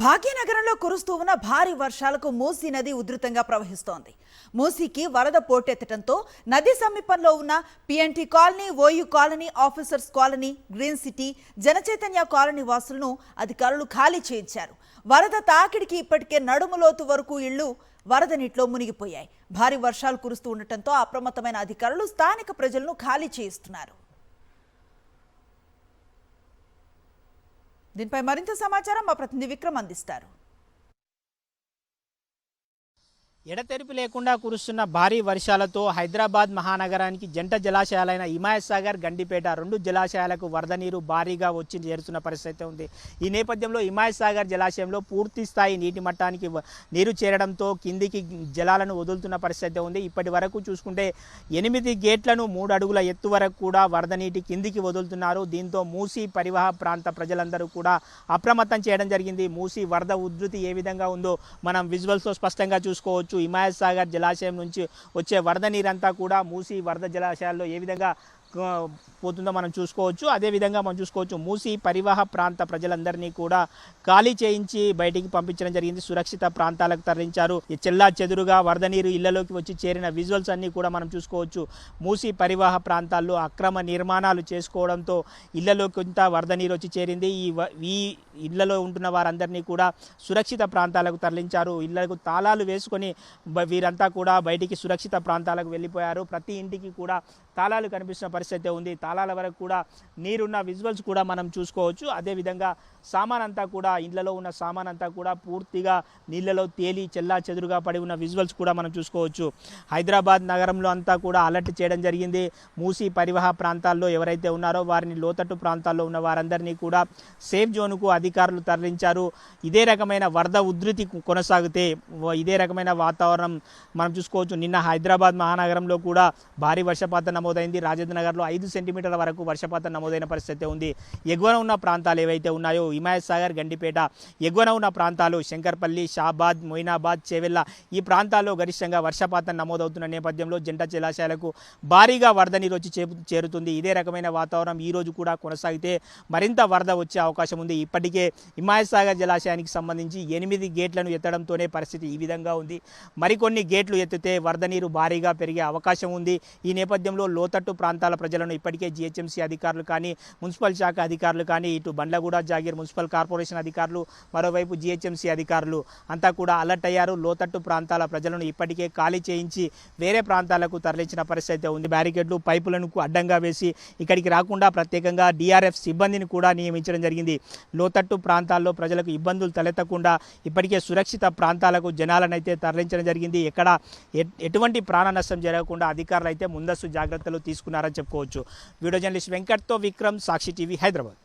భాగ్యనగరంలో కురుస్తూ ఉన్న భారీ వర్షాలకు మూసీ నది ఉధృతంగా ప్రవహిస్తోంది. మూసీకి వరద పోటెత్తడంతో నది సమీపంలో ఉన్న PNT colony, OU colony, officers colony, green city, Janachaitanya colony వాసులను అధికారులు ఖాళీ చేయించారు. వరద తాకిడికి ఇప్పటికే నడుములోతు వరకు ఇళ్లు వరద నీటిలో మునిగిపోయాయి. భారీ వర్షాలు కురుస్తూ ఉండటంతో అప్రమత్తమైన అధికారులు స్థానిక ప్రజలను ఖాళీ చేయిస్తున్నారు. దీనిపై మరింత సమాచారం మా ప్రతినిధి విక్రమ్ అందిస్తారు. ఎడతెరిపి లేకుండా కురుస్తున్న భారీ వర్షాలతో హైదరాబాద్ మహానగరానికి జంట జలాశయాలైన హిమాయత్ సాగర్, గండిపేట రెండు జలాశయాలకు వరద నీరు భారీగా వచ్చి చేరుతున్న పరిస్థితి ఉంది. ఈ నేపథ్యంలో హిమాయత్ సాగర్ జలాశయంలో పూర్తి స్థాయి నీటి మట్టానికి నీరు చేరడంతో కిందికి జలాలను వదులుతున్న పరిస్థితి ఉంది. ఇప్పటి వరకు చూసుకుంటే 8 గేట్లను 3 అడుగుల ఎత్తు వరకు కూడా వరద నీటి కిందికి వదులుతున్నారు. దీంతో మూసీ పరివాహ ప్రాంత ప్రజలందరూ కూడా అప్రమత్తం చేయడం జరిగింది. మూసీ వరద ఉధృతి ఏ విధంగా ఉందో మనం విజువల్స్లో స్పష్టంగా చూసుకోవచ్చు. హిమాయత్ సాగర్ జలాశయం నుంచి వచ్చే వరద నీరంతా కూడా మూసీ వరద జలాశయాల్లో ఏ విధంగా పోతుందో మనం చూసుకోవచ్చు. అదేవిధంగా మనం చూసుకోవచ్చు మూసీ పరివాహ ప్రాంత ప్రజలందరినీ కూడా ఖాళీ చేయించి బయటికి పంపించడం జరిగింది. సురక్షిత ప్రాంతాలకు తరలించారు. చెల్లా చెదురుగా వరద నీరు ఇళ్లలోకి వచ్చి చేరిన విజువల్స్ అన్నీ కూడా మనం చూసుకోవచ్చు. మూసీ పరివాహ ప్రాంతాల్లో అక్రమ నిర్మాణాలు చేసుకోవడంతో ఇళ్లలోకి కొంత వరద నీరు వచ్చి చేరింది. ఈ ఇళ్లలో ఉంటున్న వారందరినీ కూడా సురక్షిత ప్రాంతాలకు తరలించారు. ఇళ్లకు తాళాలు వేసుకొని వీరంతా కూడా బయటికి సురక్షిత ప్రాంతాలకు వెళ్ళిపోయారు. ప్రతి ఇంటికి కూడా తాళాలు కనిపిస్తున్న పరిస్థితి ఉంది. తాళాల వరకు కూడా నీరున్న విజువల్స్ కూడా మనం చూసుకోవచ్చు. అదేవిధంగా సామాన్ అంతా కూడా ఇండ్లలో ఉన్న సామాన్ అంతా కూడా పూర్తిగా నీళ్ళలో తేలి చెల్లా చెదురుగా పడి ఉన్న విజువల్స్ కూడా మనం చూసుకోవచ్చు. హైదరాబాద్ నగరంలో అంతా కూడా అలర్ట్ చేయడం జరిగింది. మూసీ పరివాహ ప్రాంతాల్లో ఎవరైతే ఉన్నారో వారిని లోతట్టు ప్రాంతాల్లో ఉన్న వారందరినీ కూడా సేఫ్ జోన్కు అధికారులు తరలించారు. ఇదే రకమైన వరద ఉధృతి కొనసాగితే ఇదే రకమైన వాతావరణం మనం చూసుకోవచ్చు. నిన్న హైదరాబాద్ మహానగరంలో కూడా భారీ వర్షపాతం నమోదైంది. రాజేంద్ర నగర్లో 5 సెంటీమీటర్ల వరకు వర్షపాతం నమోదైన పరిస్థితి ఉంది. ఎగువన ఉన్న ప్రాంతాలు ఏవైతే ఉన్నాయో హిమాయత్ సాగర్, గండిపేట, ఎగువన ఉన్న ప్రాంతాలు శంకర్పల్లి, షాబాద్, మొయినాబాద్, చేవెళ్ళ ఈ ప్రాంతాల్లో గరిష్టంగా వర్షపాతం నమోదవుతున్న నేపథ్యంలో జంట జలాశయాలకు భారీగా వరద నీరు వచ్చి చేరుతుంది. ఇదే రకమైన వాతావరణం ఈ రోజు కూడా కొనసాగితే మరింత వరద వచ్చే అవకాశం ఉంది. ఇప్పటికే హిమాయత్ సాగర్ జలాశయానికి సంబంధించి 8 గేట్లను ఎత్తడంతోనే పరిస్థితి ఈ విధంగా ఉంది. మరికొన్ని గేట్లు ఎత్తితే వరద నీరు భారీగా పెరిగే అవకాశం ఉంది. ఈ నేపథ్యంలో లోతట్టు ప్రాంతాల ప్రజలను ఇప్పటికే జీహెచ్ఎంసీ అధికారులు కానీ, మున్సిపల్ శాఖ అధికారులు కానీ, ఇటు బండ్లగూడ, జాగీర్ మున్సిపల్ కార్పొరేషన్ అధికారులు, మరోవైపు జీహెచ్ఎంసీ అధికారులు అంతా కూడా అలర్ట్ అయ్యారు. లోతట్టు ప్రాంతాల ప్రజలను ఇప్పటికే ఖాళీ చేయించి వేరే ప్రాంతాలకు తరలించిన పరిస్థితి ఉంది. బ్యారికేడ్లు, పైపులను అడ్డంగా వేసి ఇక్కడికి రాకుండా ప్రత్యేకంగా డిఆర్ఎఫ్ సిబ్బందిని కూడా నియమించడం జరిగింది. లోతట్టు ప్రాంతాల్లో ప్రజలకు ఇబ్బందులు తలెత్తకుండా ఇప్పటికే సురక్షిత ప్రాంతాలకు జనాలనైతే తరలించడం జరిగింది. ఎక్కడ ఎటువంటి ప్రాణ నష్టం జరగకుండా అధికారులు అయితే ముందస్తు జాగ్రత్తలు తీసుకున్నారని చెప్పుకోవచ్చు. వీడియో జర్నలిస్ట్ వెంకట్తో విక్రమ్, సాక్షి టీవీ, హైదరాబాద్.